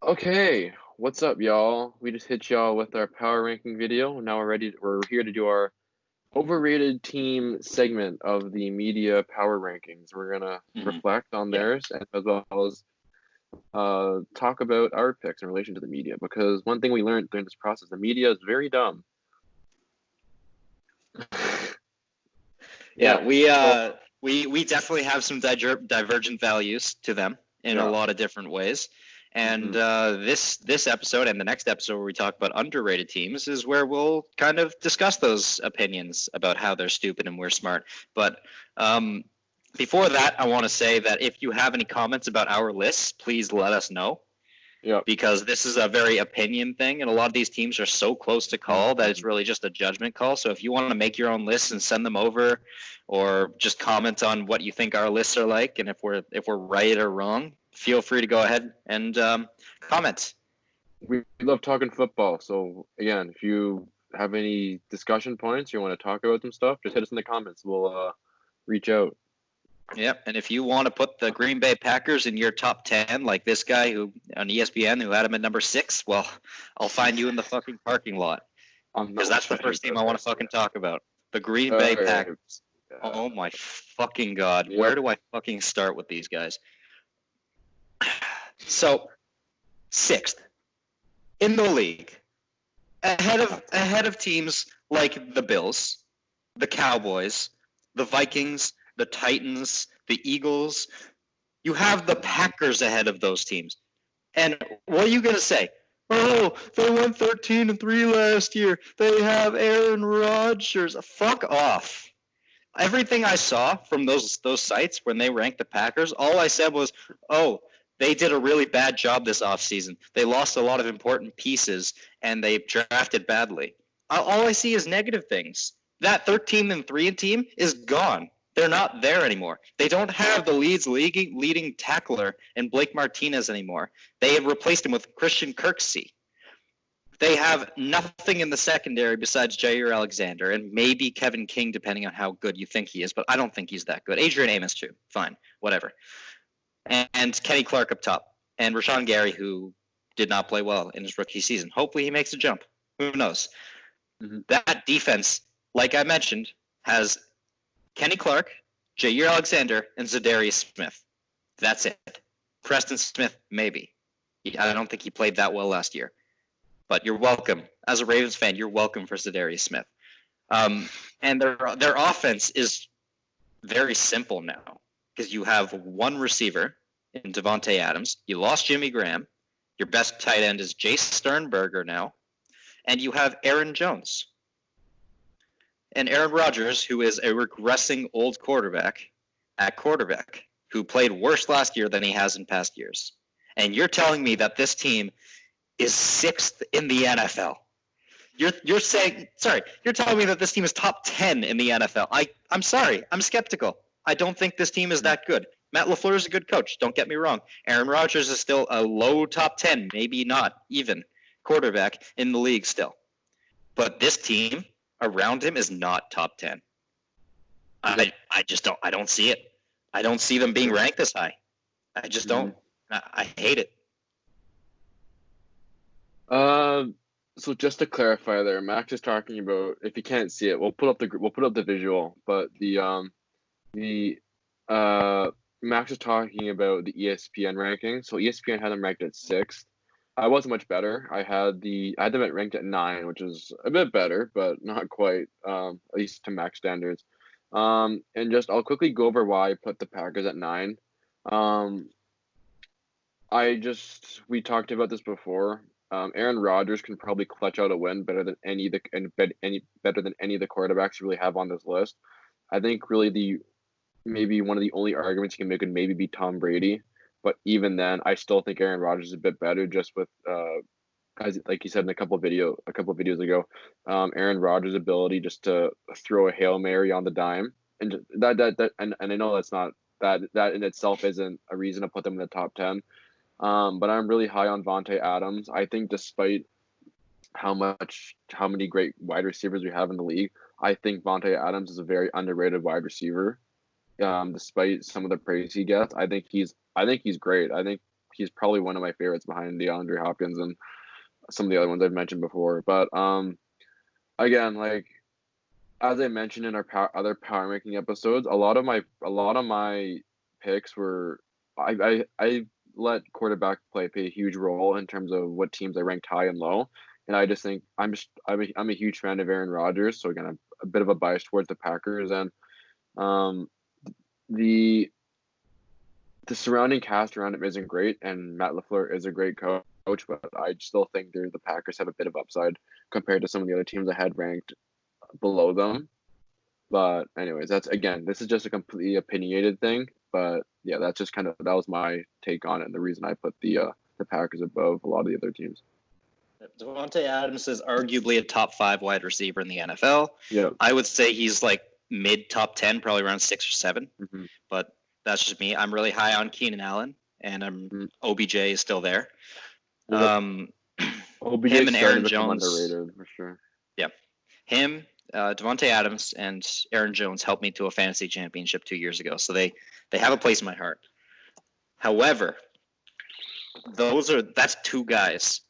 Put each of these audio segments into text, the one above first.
Okay, what's up, y'all? We just hit y'all with our power ranking video. Now we're here to do our overrated team segment of the media power rankings. We're gonna Hmm. reflect on Yeah. theirs and as well as talk about our picks in relation to the media. Because one thing we learned during this process, the media is very dumb. Yeah, Yeah. we So uh we we definitely have some divergent values to them in a yeah. lot of different ways. And Hmm. this episode and the next episode where we talk about underrated teams is where we'll kind of discuss those opinions about how they're stupid and we're smart. But um, before that, I want to say that if you have any comments about our lists, please let us know. Yep. Because this is a very opinion thing, and a lot of these teams are so close to call that it's Hmm. really just a judgment call. So if you want to make your own lists and send them over, or just comment on what you think our lists are like, and if we're right or wrong, feel free to go ahead and comment. We love talking football. So again, if you have any discussion points, you want to talk about some stuff, just hit us in the comments. We'll reach out. Yep, and if you want to put the Green Bay Packers in your top 10, like this guy who on ESPN who had him at number 6, well, I'll find you in the fucking parking lot I'm because not that's the excited first team about I want to this. fucking talk about. The Green All Bay right. Packers. Oh my fucking god. Where Yep. do I fucking start with these guys? So, sixth in the league, ahead of teams like the Bills, the Cowboys, the Vikings, the Titans, the Eagles. You have the Packers ahead of those teams. And what are you going to say? Oh, they went 13-3 last year. They have Aaron Rodgers. Fuck off. Everything I saw from those sites when they ranked the Packers, all I said was, "Oh, they did a really bad job this offseason. They lost a lot of important pieces and they drafted badly." All I see is negative things. That 13-3 team is gone. They're not there anymore. They don't have the leading tackler in Blake Martinez anymore. They have replaced him with Christian Kirksey. They have nothing in the secondary besides Jair Alexander and maybe Kevin King, depending on how good you think he is, but I don't think he's that good. Adrian Amos, too. Fine, whatever. And Kenny Clark up top. And Rashawn Gary, who did not play well in his rookie season. Hopefully he makes a jump. Who knows? Hmm. That defense, like I mentioned, has Kenny Clark, Jair Alexander, and Zadarius Smith. That's it. Preston Smith, maybe. I don't think he played that well last year. But you're welcome. As a Ravens fan, you're welcome for Zadarius Smith. And their offense is very simple now because you have one receiver in Devontae Adams. You lost Jimmy Graham. Your best tight end is Jace Sternberger now. And you have Aaron Jones. And Aaron Rodgers, who is a regressing old quarterback at quarterback, who played worse last year than he has in past years. And you're telling me that this team is sixth in the NFL. You're saying sorry. You're telling me that this team is top 10 in the NFL. I'm sorry. I'm skeptical. I don't think this team is that good. Matt LaFleur is a good coach. Don't get me wrong. Aaron Rodgers is still a low top 10, maybe not even quarterback in the league still. But this team around him is not top 10. Yep. I just don't see it. I don't see them being ranked this high. I just Hmm. don't. I hate it. Um. So just to clarify, there, Max is talking about. If you can't see it, we'll put up the visual. But the Max is talking about the ESPN ranking. So ESPN had them ranked at sixth. I wasn't much better. I had them ranked at nine, which is a bit better, but not quite. At least to Max standards. And just I'll quickly go over why I put the Packers at nine. Um, we talked about this before. Aaron Rodgers can probably clutch out a win better than any better than any of the quarterbacks you really have on this list. I think really the maybe one of the only arguments you can make would maybe be Tom Brady, but even then, I still think Aaron Rodgers is a bit better just with as like you said in a couple of videos ago, Aaron Rodgers' ability just to throw a hail mary on the dime, and and I know that's not that in itself isn't a reason to put them in the top 10. But I'm really high on Vontae Adams. I think despite how many great wide receivers we have in the league, I think Vontae Adams is a very underrated wide receiver. Despite some of the praise he gets, I think he's great. I think he's probably one of my favorites behind DeAndre Hopkins and some of the other ones I've mentioned before. But again, like as I mentioned in our other power ranking episodes, a lot of my picks were I let quarterback play a huge role in terms of what teams I ranked high and low, and I just think I'm a huge fan of Aaron Rodgers, so again I'm a bit of a bias towards the Packers, and the surrounding cast around him isn't great, and Matt LaFleur is a great coach, but I still think the Packers have a bit of upside compared to some of the other teams I had ranked below them. But anyways, this is just a completely opinionated thing. But yeah, that's just that was my take on it, and the reason I put the Packers above a lot of the other teams. Davante Adams is arguably a top 5 wide receiver in the NFL. Yeah, I would say he's like mid top 10, probably around 6 or 7. Mm-hmm. But that's just me. I'm really high on Keenan Allen, and OBJ is still there. OBJ him and Aaron Jones underrated for sure. Yeah, him, Davante Adams, and Aaron Jones helped me to a fantasy championship 2 years ago, so they have a place in my heart. However, that's 2 guys,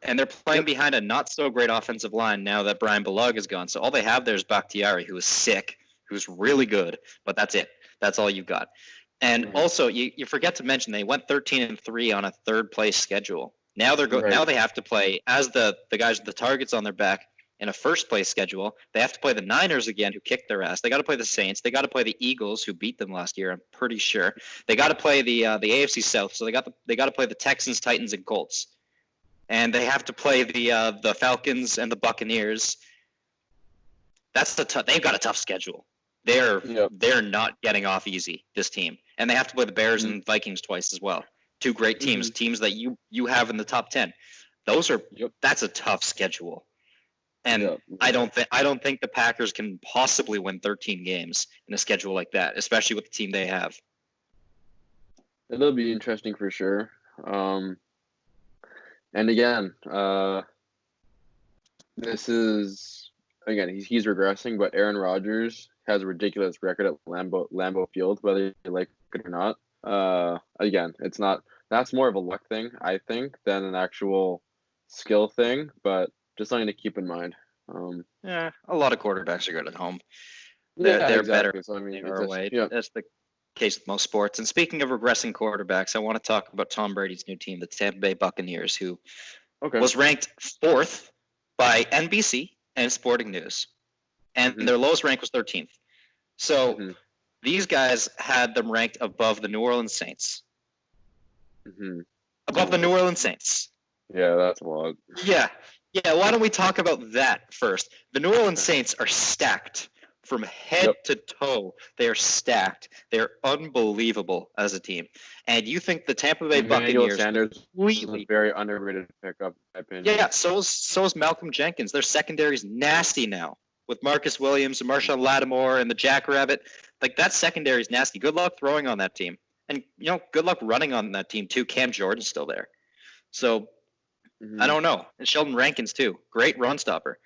and they're playing behind a not so great offensive line now that Brian Balog is gone. So all they have there is Bakhtiari, who is sick, who's really good, but that's it. That's all you've got. And also, you forget to mention they went 13-3 on a 3rd place schedule. Now now they have to play as the guys with the targets on their back in a 1st place schedule. They have to play the Niners again, who kicked their ass. They got to play the Saints. They got to play the Eagles, who beat them last year. I'm pretty sure. They got to play the AFC South. So they got to play the Texans, Titans, and Colts. And they have to play the Falcons and the Buccaneers. They've got a tough schedule. They're not getting off easy, this team. And they have to play the Bears and Vikings twice as well. 2 great teams, teams that you have in the top 10. That's a tough schedule. And I don't think the Packers can possibly win 13 games in a schedule like that, especially with the team they have. It'll be interesting for sure. And again, this is he's regressing, but Aaron Rodgers has a ridiculous record at Lambeau Field, whether you like it or not. Again, that's more of a luck thing, I think, than an actual skill thing, but just something to keep in mind. A lot of quarterbacks are good at home. They're exactly. better. So, I mean, away. That's the case with most sports. And speaking of regressing quarterbacks, I want to talk about Tom Brady's new team, the Tampa Bay Buccaneers, who was ranked 4th by NBC and Sporting News, and their lowest rank was 13th. So these guys had them ranked above the New Orleans Saints. Above the New Orleans Saints. Yeah, that's a lot. Yeah, why don't we talk about that first? The New Orleans Saints are stacked from head to toe. They are stacked. They're unbelievable as a team. And you think the Tampa Bay Buccaneers Sanders was a very underrated pickup, in my opinion. Yeah, so is Malcolm Jenkins. Their secondary's nasty now with Marcus Williams and Marshawn Lattimore and the Jackrabbit. Like, that secondary's nasty. Good luck throwing on that team. And, good luck running on that team, too. Cam Jordan's still there. So, I don't know. And Sheldon Rankins, too. Great run stopper.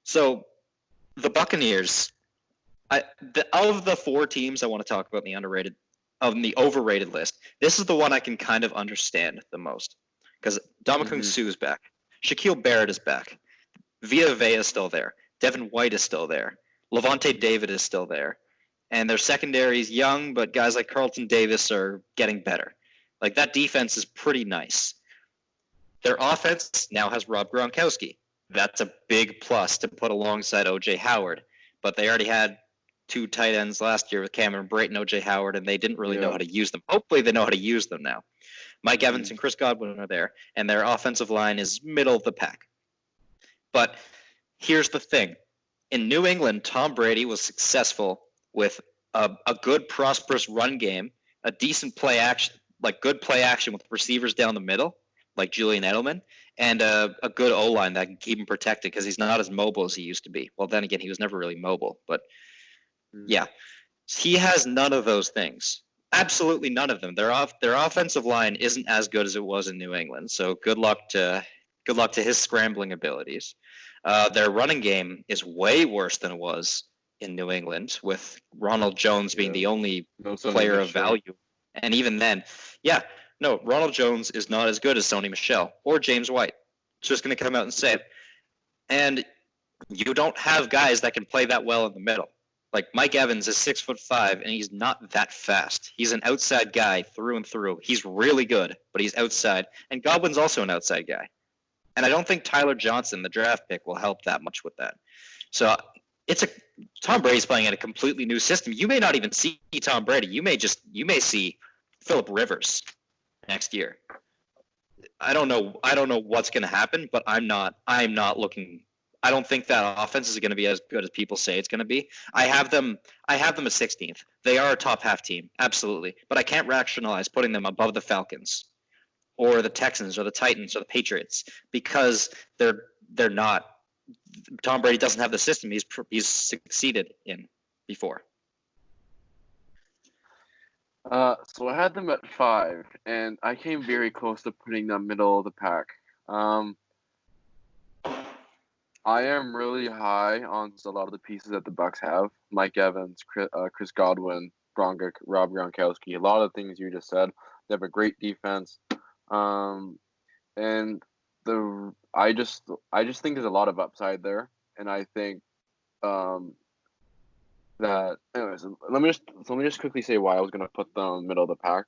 So, the Buccaneers, of the 4 teams I want to talk about in the overrated list, this is the one I can kind of understand the most. Because Ndamukong Suh's back. Shaquille Barrett is back. Vita Vea is still there. Devin White is still there. Levante David is still there. And their secondary is young, but guys like Carlton Davis are getting better. Like, that defense is pretty nice. Their offense now has Rob Gronkowski. That's a big plus to put alongside O.J. Howard. But they already had 2 tight ends last year with Cameron Brate and O.J. Howard, and they didn't really know how to use them. Hopefully they know how to use them now. Mike Evans and Chris Godwin are there, and their offensive line is middle of the pack. But here's the thing. In New England, Tom Brady was successful with a good, prosperous run game, a decent play action, like good play action with receivers down the middle, like Julian Edelman, and a good O-line that can keep him protected because he's not as mobile as he used to be. Well, then again, he was never really mobile. But, yeah, he has none of those things. Absolutely none of them. Their offensive line isn't as good as it was in New England, so good luck to his scrambling abilities. Their running game is way worse than it was in New England, with Ronald Jones being the only player of value. And even then, No, Ronald Jones is not as good as Sony Michel or James White. Just going to come out and say it. And you don't have guys that can play that well in the middle. Like Mike Evans is 6'5", and he's not that fast. He's an outside guy through and through. He's really good, but he's outside. And Godwin's also an outside guy. And I don't think Tyler Johnson, the draft pick, will help that much with that. So Tom Brady's playing in a completely new system. You may not even see Tom Brady. You may see Phillip Rivers next year. I don't know what's going to happen, but I'm not looking. I don't think that offense is going to be as good as people say it's going to be. I have them at 16th. They are a top half team, absolutely, but I can't rationalize putting them above the Falcons or the Texans or the Titans or the Patriots because they're not. Tom Brady doesn't have the system he's succeeded in before. So I had them at 5, and I came very close to putting them middle of the pack. I am really high on a lot of the pieces that the Bucs have. Mike Evans, Chris Godwin, Rob Gronkowski. A lot of things you just said. They have a great defense. And I just think there's a lot of upside there. And I think that anyways, let me just quickly say why I was gonna put them in the middle of the pack.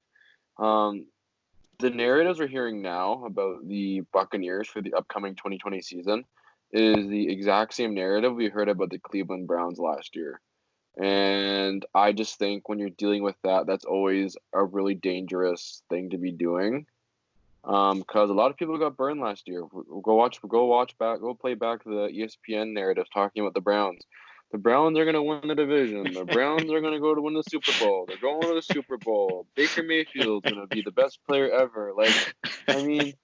The narratives we're hearing now about the Buccaneers for the upcoming 2020 season is the exact same narrative we heard about the Cleveland Browns last year. And I just think when you're dealing with that, that's always a really dangerous thing to be doing. Because a lot of people got burned last year. Go play back the ESPN narrative talking about the Browns. The Browns are going to win the division. The Browns are going to go to win the Super Bowl. They're going to the Super Bowl. Baker Mayfield's going to be the best player ever. Like, I mean,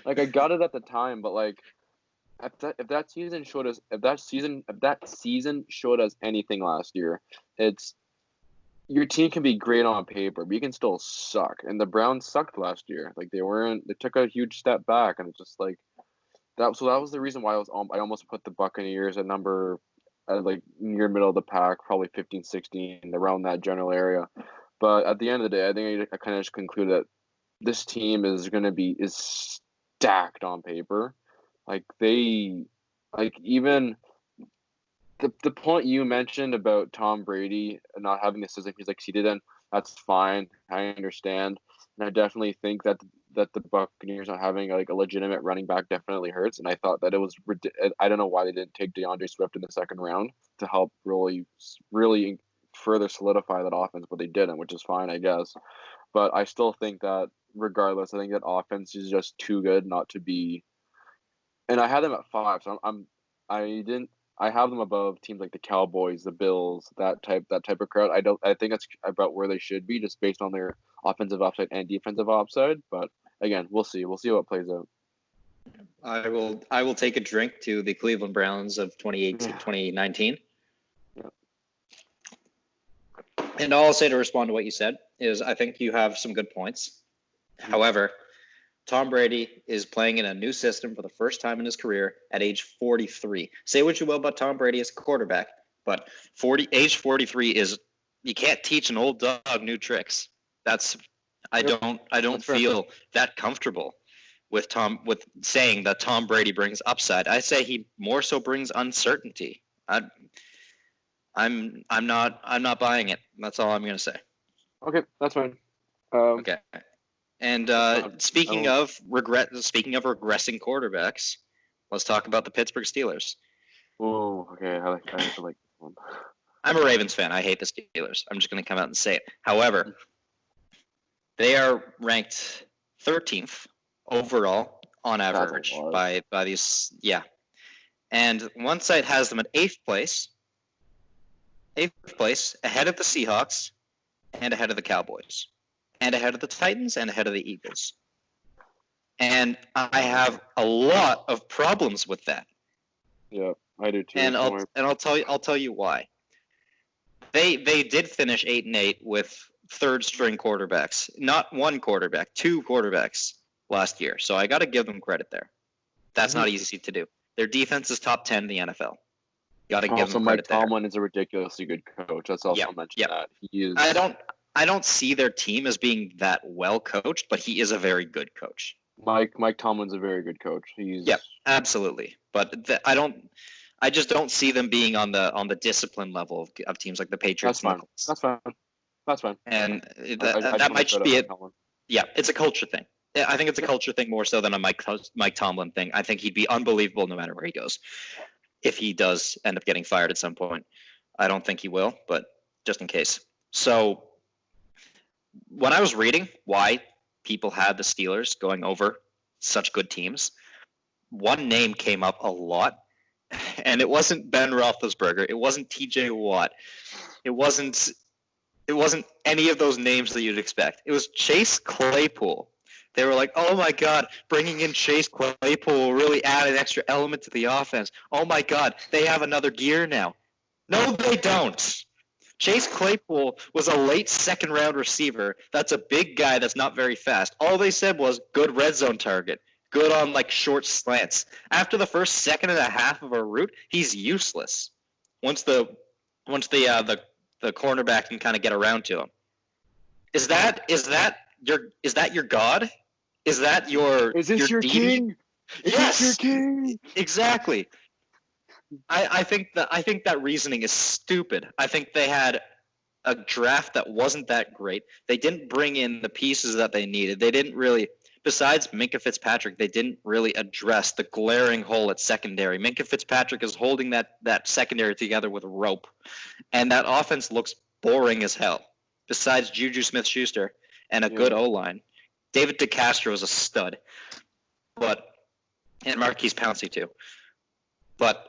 like I got it at the time, but like, if that season showed us anything last year, it's your team can be great on paper, but you can still suck. And the Browns sucked last year. Like they took a huge step back, and it's just like that. So that was the reason why I almost put the Buccaneers at number like near middle of the pack, probably 15, 16, around that general area. But at the end of the day, I think I kind of just concluded that this team is stacked on paper. Like even the point you mentioned about Tom Brady not having the system he succeeded in, that's fine. I understand. And I definitely think that the Buccaneers not having like a legitimate running back definitely hurts. And I thought that it was I don't know why they didn't take DeAndre Swift in the second round to help really further solidify that offense, but they didn't, which is fine, I guess. But I still think that regardless, I think that offense is just too good not to be. And I had them at 5, so I have them above teams like the Cowboys, the Bills, that type of crowd. I think that's about where they should be, just based on their offensive upside and defensive upside. But again, we'll see. We'll see how it plays out. I will take a drink to the Cleveland Browns of 2019. Yeah. And all I'll say to respond to what you said is I think you have some good points. However, Tom Brady is playing in a new system for the first time in his career at age 43. Say what you will about Tom Brady as a quarterback, but age 43 is you can't teach an old dog new tricks. I don't feel that comfortable with saying that Tom Brady brings upside. I say he more so brings uncertainty. I'm not buying it. That's all I'm going to say. Okay, that's fine. Okay. And speaking of regressing quarterbacks, let's talk about the Pittsburgh Steelers. Oh, okay. I like this one. I'm a Ravens fan. I hate the Steelers. I'm just going to come out and say it. However, they are ranked 13th overall on average by these. Yeah. And one site has them at 8th place, ahead of the Seahawks and ahead of the Cowboys, and ahead of the Titans, and ahead of the Eagles. And I have a lot of problems with that. Yeah, I do too. And I'll tell you why. They did finish 8-8 with third string quarterbacks, not one quarterback, 2 quarterbacks last year. So I got to give them credit there. That's not easy to do. Their defense is top 10 in the NFL. Got to give them credit there. Mike Tomlin is a ridiculously good coach. That's also mentioned that he is. I don't see their team as being that well coached, but he is a very good coach. Mike Tomlin's a very good coach. Yeah, absolutely. But I just don't see them being on the discipline level of teams like the Patriots. That's fine. That's fine. And I that might just be it. Tomlin. Yeah, it's a culture thing. I think it's a culture thing more so than a Mike Tomlin thing. I think he'd be unbelievable no matter where he goes. If he does end up getting fired at some point, I don't think he will, but just in case. So when I was reading why people had the Steelers going over such good teams, one name came up a lot, and it wasn't Ben Roethlisberger. It wasn't T.J. Watt. It wasn't any of those names that you'd expect. It was Chase Claypool. They were like, oh, my God, bringing in Chase Claypool will really add an extra element to the offense. Oh, my God, they have another gear now. No, they don't. Chase Claypool was a late second-round receiver. That's a big guy that's not very fast. All they said was good red zone target, good on, like, short slants. After the first second and a half of a route, he's useless. Once the cornerback can kind of get around to him. Is that your god? Is that your? Is this your king? Yes, your king. Exactly. I think that reasoning is stupid. I think they had a draft that wasn't that great. They didn't bring in the pieces that they needed. They didn't really, besides Minkah Fitzpatrick, they didn't really address the glaring hole at secondary. Minkah Fitzpatrick is holding that secondary together with a rope, and that offense looks boring as hell. Besides Juju Smith-Schuster and a good O-line, David DeCastro is a stud, and Marquise Pouncey too. But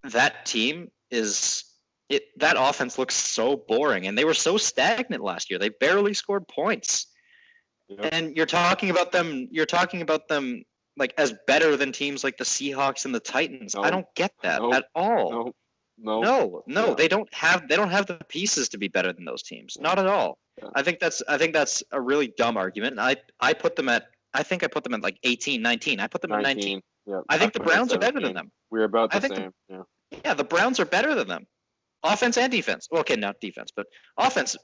that team that offense looks so boring, and they were so stagnant last year. They barely scored points. Yep. And you're talking about them like as better than teams like the Seahawks and the Titans. I don't get that at all. No. Yeah. They don't have the pieces to be better than those teams. Not at all. Yeah. I think that's a really dumb argument. I put them at like 18, 19. I put them at 19. Yeah. I think the Browns are better than them. We're about the same. Yeah, the Browns are better than them. Offense and defense. Well, okay, not defense, but offense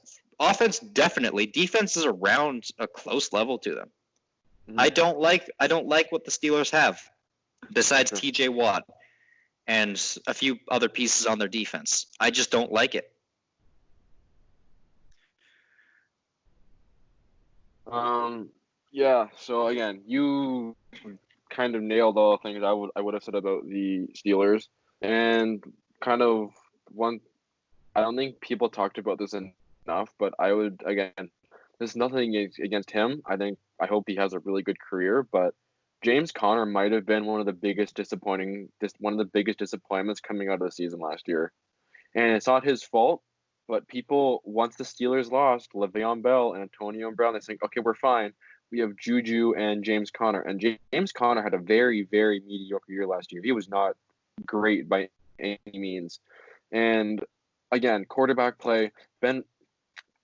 definitely. Defense is around a close level to them. Mm-hmm. I don't like what the Steelers have besides TJ Watt and a few other pieces on their defense. I just don't like it. Yeah, so again, you kind of nailed all the things I would have said about the Steelers, and kind of one. I don't think people talked about this enough, but I would, again, there's nothing against him. I hope he has a really good career, but James Conner might have been one of the biggest disappointments coming out of the season last year. And it's not his fault, but people, once the Steelers lost Le'Veon Bell and Antonio Brown, they think, okay, we're fine. We have Juju and James Conner. And James Conner had a very, very mediocre year last year. He was not great by any means. And again, quarterback play,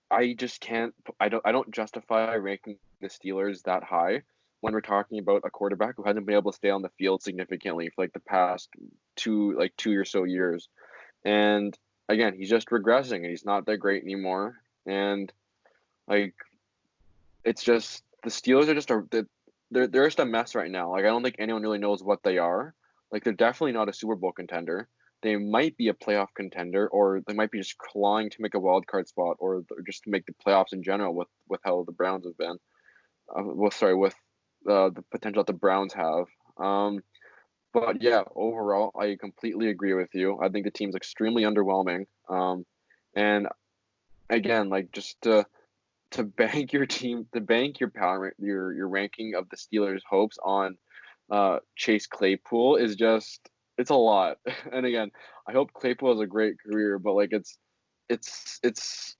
I just can't. I don't justify ranking the Steelers that high when we're talking about a quarterback who hasn't been able to stay on the field significantly for like the past two or so years. And again, he's just regressing, and he's not that great anymore. And like, it's just the Steelers are just they're just a mess right now. Like, I don't think anyone really knows what they are. Like, they're definitely not a Super Bowl contender. They might be a playoff contender, or they might be just clawing to make a wild card spot, or just to make the playoffs in general with how the Browns have been. With the potential that the Browns have. But yeah, overall, I completely agree with you. I think the team's extremely underwhelming. And again, like, just to bank your team, to bank your your ranking of the Steelers' hopes on Chase Claypool is just. It's a lot. And again, I hope Claypool has a great career, but like it's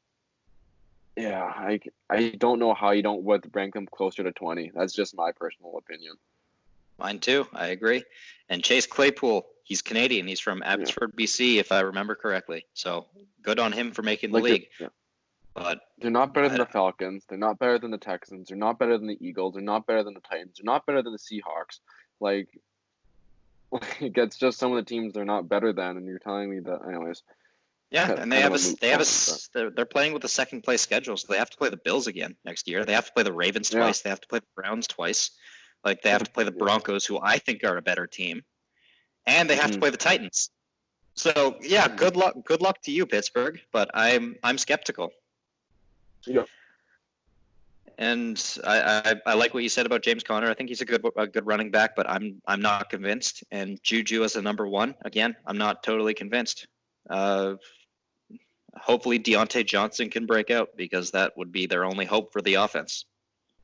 yeah, I don't know how you don't would rank him closer to 20. That's just my personal opinion. Mine too. I agree. And Chase Claypool, he's Canadian. He's from Abbotsford, BC, if I remember correctly. So good on him for making the league. But they're not better than the Falcons. They're not better than the Texans. They're not better than the Eagles. They're not better than the Titans. They're not better than the Seahawks. It's just some of the teams they're not better than, and you're telling me that. Anyways, Yeah, Kind and of a moot point, but they're playing with a second place schedule, so they have to play the Bills again next year. They have to play the Ravens yeah. twice. They have to play the Browns twice. Like they have to play the Broncos, who I think are a better team, and they have to Mhm. play the Titans. So yeah, Mhm. good luck. Good luck to you, Pittsburgh. But I'm skeptical. Yeah. And I like what you said about James Conner. I think he's a good running back, but I'm not convinced. And Juju as a number one, again, I'm not totally convinced. Hopefully Deontay Johnson can break out because that would be their only hope for the offense.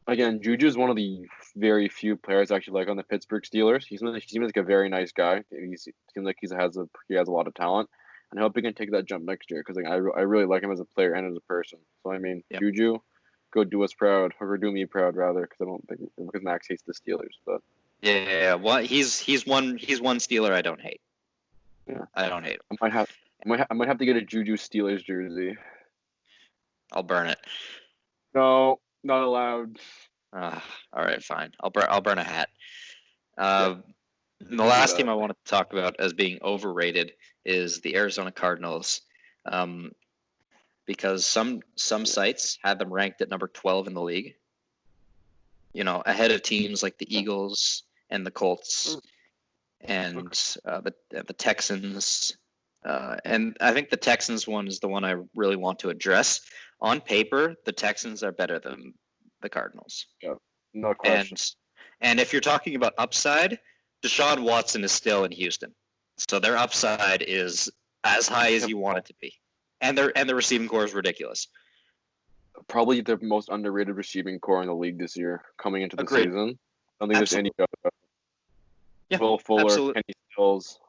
Again, Juju is one of the very few players I actually like on the Pittsburgh Steelers. He seems like a very nice guy. He seems like he has a lot of talent, and I hope he can take that jump next year because I really like him as a player and as a person. So I mean, Yep. Juju, go do us proud, or do me proud rather, because I don't think because Max hates the Steelers, but Yeah. Well, he's one Steeler I don't hate. yeah, I don't hate him. I might have to get a Juju Steelers jersey. I'll burn it. No, not allowed. All right, fine. I'll burn a hat. Yeah, The you can do last team that. I want to talk about as being overrated is the Arizona Cardinals, because some sites had them ranked at number 12 in the league. You know, ahead of teams like the Eagles and the Colts and the Texans. And I think the Texans one is the one I really want to address. On paper, the Texans are better than the Cardinals. Yeah, no question. And if you're talking about upside, Deshaun Watson is still in Houston, so their upside is as high as you want it to be, and the receiving core is ridiculous. Probably the most underrated receiving core in the league this year coming into the Agreed. season. I don't think there's any better. Yeah, Will Fuller, absolutely. Kenny Stills.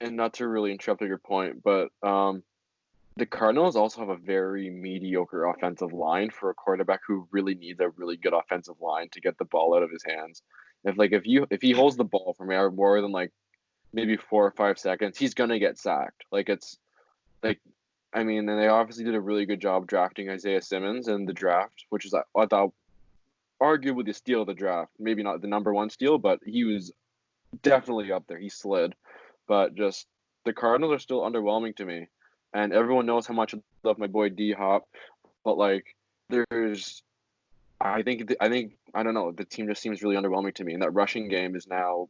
And not to really interrupt your point, but the Cardinals also have a very mediocre offensive line for a quarterback who really needs a really good offensive line to get the ball out of his hands. If he holds the ball for more than like maybe 4 or 5 seconds, he's gonna get sacked. Like it's like I mean, and they obviously did a really good job drafting Isaiah Simmons in the draft, which is I thought arguably the steal of the draft. Maybe not the number one steal, but he was definitely up there. He slid, but just the Cardinals are still underwhelming to me, and everyone knows how much I love my boy D Hop, but like there's, I don't know. The team just seems really underwhelming to me, and that rushing game is now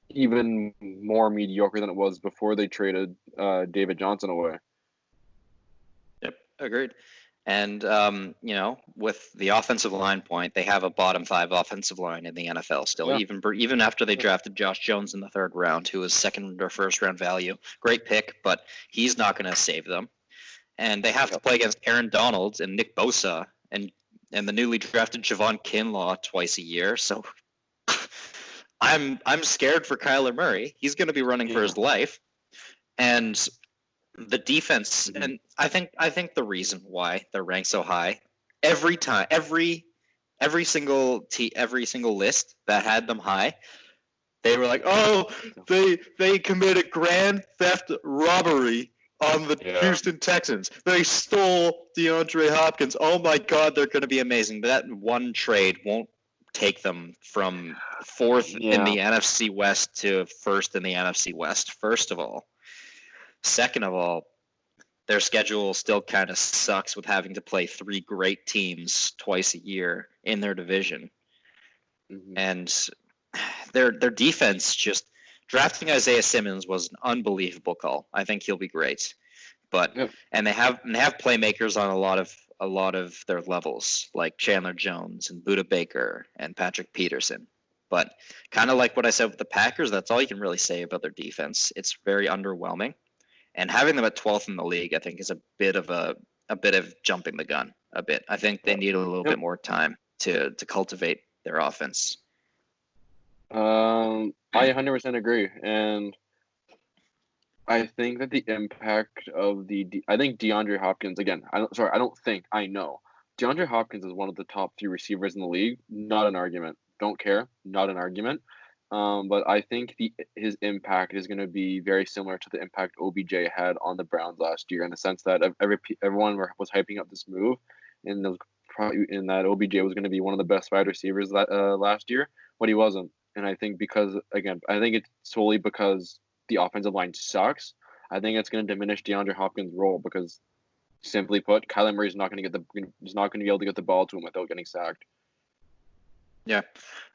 even more mediocre than it was before they traded David Johnson away. Yep, agreed. And you know, with the offensive line point, they have a bottom 5 offensive line in the NFL still, Yeah. even after they drafted Josh Jones in the 3rd round, who was 2nd or 1st round value. Great pick, but he's not going to save them. And they have to play against Aaron Donald and Nick Bosa and the newly drafted Javon Kinlaw twice a year. So I'm scared for Kyler Murray. He's going to be running for his life. And the defense, and I think the reason why they're ranked so high, every single list that had them high, they were like, oh, they committed grand theft robbery on the Houston Texans. They stole DeAndre Hopkins. Oh my God, they're going to be amazing. But that one trade won't take them from 4th in the NFC West to 1st in the NFC West, first of all. Second of all, their schedule still kind of sucks with having to play 3 great teams twice a year in their division. Mm-hmm. And their defense, just drafting Isaiah Simmons was an unbelievable call. I think he'll be great. But and they have playmakers on a lot of their levels, like Chandler Jones and Budda Baker and Patrick Peterson. But kind of like what I said with the Packers, that's all you can really say about their defense. It's very underwhelming. And having them at 12th in the league, I think, is a bit of jumping the gun. A bit. I think they need a little bit more time to cultivate their offense. I 100% agree, and I think that the impact of I think DeAndre Hopkins again. I know DeAndre Hopkins is one of the top 3 receivers in the league. Not an argument. Don't care. Not an argument. But I think his impact is going to be very similar to the impact OBJ had on the Browns last year, in the sense that everyone was hyping up this move, and that OBJ was going to be one of the best wide receivers last year, but he wasn't. And I think I think it's solely because the offensive line sucks. I think it's going to diminish DeAndre Hopkins' role because, simply put, Kyler Murray is not going to be able to get the ball to him without getting sacked. Yeah,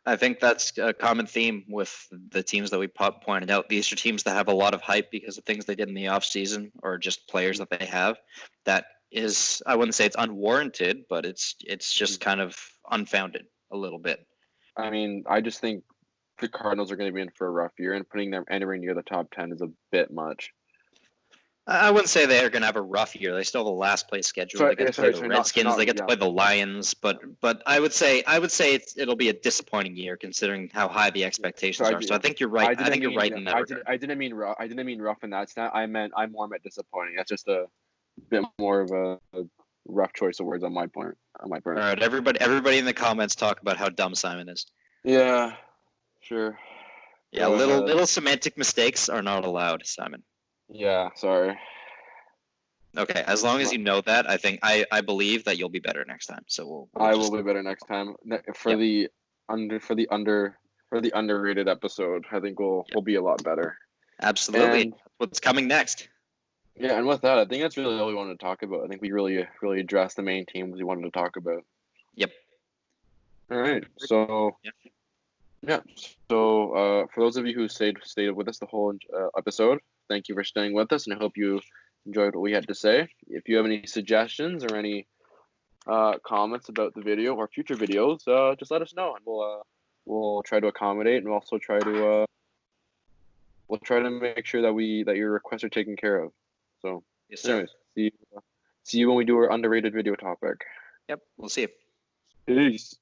I think that's a common theme with the teams that we pointed out. These are teams that have a lot of hype because of things they did in the offseason or just players that they have. That is, I wouldn't say it's unwarranted, but it's just kind of unfounded a little bit. I mean, I just think the Cardinals are going to be in for a rough year, and putting them anywhere near the top 10 is a bit much. I wouldn't say they're going to have a rough year. They still have a last place schedule. They get to play the Redskins. They get to play the Lions. But I would say it'll be a disappointing year considering how high the expectations are. So I think you're right. I think you're right in that regard. I didn't mean rough in that sense. I more meant disappointing. That's just a bit more of a rough choice of words on my part. All right, everybody in the comments talk about how dumb Simon is. Yeah, sure. Yeah, little semantic mistakes are not allowed, Simon. Yeah, sorry. Okay, as long as you know that, I believe that you'll be better next time. So I will be better next time for the underrated episode. I think we'll be a lot better. Absolutely. And what's coming next? Yeah, and with that, I think that's really all we wanted to talk about. I think we really addressed the main teams we wanted to talk about. Yep. All right. So yeah. So for those of you who stayed with us the whole episode, thank you for staying with us, and I hope you enjoyed what we had to say. If you have any suggestions or any comments about the video or future videos, just let us know, and we'll try to accommodate, and we'll also try to make sure that your requests are taken care of. So, yes, sir. Anyways, see you when we do our underrated video topic. Yep, we'll see you. Peace.